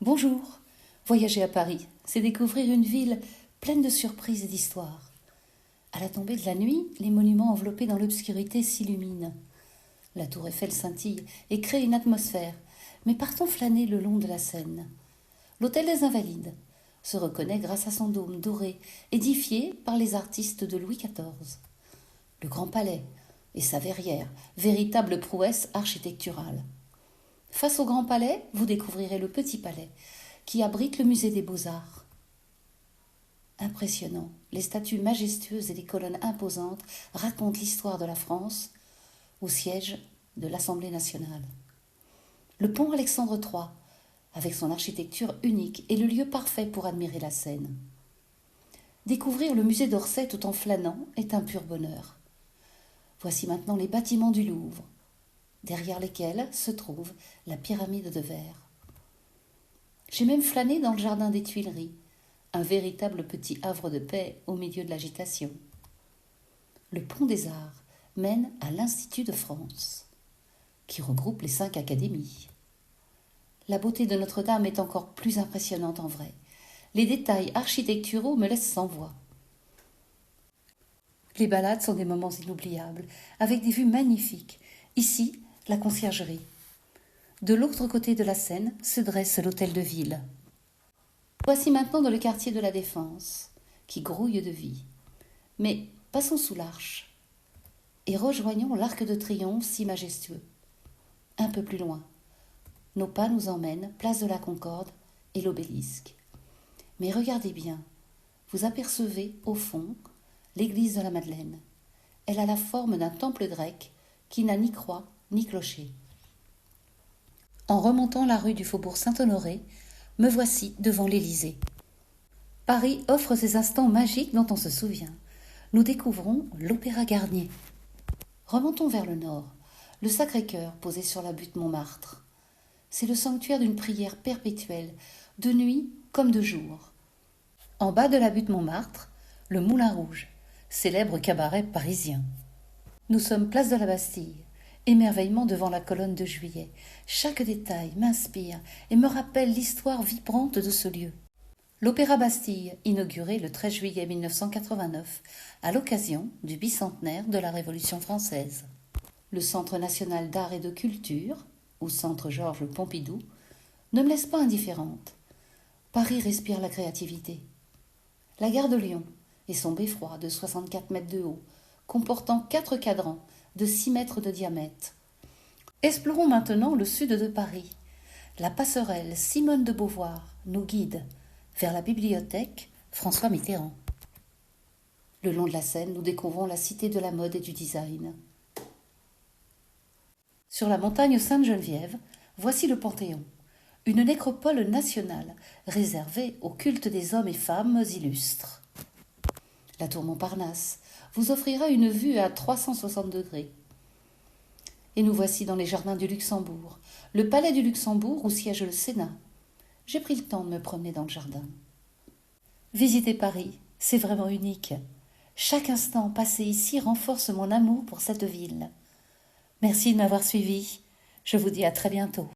Bonjour. Voyager à Paris, c'est découvrir une ville pleine de surprises et d'histoires. À la tombée de la nuit, les monuments enveloppés dans l'obscurité s'illuminent. La tour Eiffel scintille et crée une atmosphère, mais partons flâner le long de la Seine. L'hôtel des Invalides se reconnaît grâce à son dôme doré, édifié par les artistes de Louis XIV. Le Grand Palais et sa verrière, véritable prouesse architecturale. Face au Grand Palais, vous découvrirez le Petit Palais, qui abrite le musée des Beaux-Arts. Impressionnant, les statues majestueuses et les colonnes imposantes racontent l'histoire de la France au siège de l'Assemblée nationale. Le pont Alexandre III, avec son architecture unique, est le lieu parfait pour admirer la Seine. Découvrir le musée d'Orsay tout en flânant est un pur bonheur. Voici maintenant les bâtiments du Louvre, derrière lesquels se trouve la pyramide de verre. J'ai même flâné dans le jardin des Tuileries, un véritable petit havre de paix au milieu de l'agitation. Le pont des Arts mène à l'Institut de France, qui regroupe les 5 académies. La beauté de Notre-Dame est encore plus impressionnante en vrai. Les détails architecturaux me laissent sans voix. Les balades sont des moments inoubliables, avec des vues magnifiques. Ici, la Conciergerie. De l'autre côté de la Seine se dresse l'hôtel de ville. Voici maintenant dans le quartier de la Défense, qui grouille de vie. Mais passons sous l'Arche et rejoignons l'Arc de Triomphe si majestueux. Un peu plus loin, nos pas nous emmènent place de la Concorde et l'Obélisque. Mais regardez bien, vous apercevez au fond l'église de la Madeleine. Elle a la forme d'un temple grec qui n'a ni croix ni clocher. En remontant la rue du Faubourg Saint-Honoré, me voici devant l'Élysée. Paris offre ces instants magiques dont on se souvient. Nous découvrons l'Opéra Garnier. Remontons vers le nord, le Sacré-Cœur posé sur la butte Montmartre. C'est le sanctuaire d'une prière perpétuelle, de nuit comme de jour. En bas de la butte Montmartre, le Moulin Rouge, célèbre cabaret parisien. Nous sommes place de la Bastille. Émerveillement devant la colonne de Juillet. Chaque détail m'inspire et me rappelle l'histoire vibrante de ce lieu. L'Opéra Bastille, inauguré le 13 juillet 1989, à l'occasion du bicentenaire de la Révolution française. Le Centre national d'art et de culture, ou Centre Georges Pompidou, ne me laisse pas indifférente. Paris respire la créativité. La gare de Lyon et son beffroi de 64 mètres de haut, comportant 4 cadrans, de 6 mètres de diamètre. Explorons maintenant le sud de Paris. La passerelle Simone de Beauvoir nous guide vers la bibliothèque François Mitterrand. Le long de la Seine, nous découvrons la cité de la mode et du design. Sur la montagne Sainte-Geneviève, voici le Panthéon, une nécropole nationale réservée au culte des hommes et femmes illustres. La tour Montparnasse vous offrira une vue à 360 degrés. Et nous voici dans les jardins du Luxembourg, le palais du Luxembourg où siège le Sénat. J'ai pris le temps de me promener dans le jardin. Visiter Paris, c'est vraiment unique. Chaque instant passé ici renforce mon amour pour cette ville. Merci de m'avoir suivi. Je vous dis à très bientôt.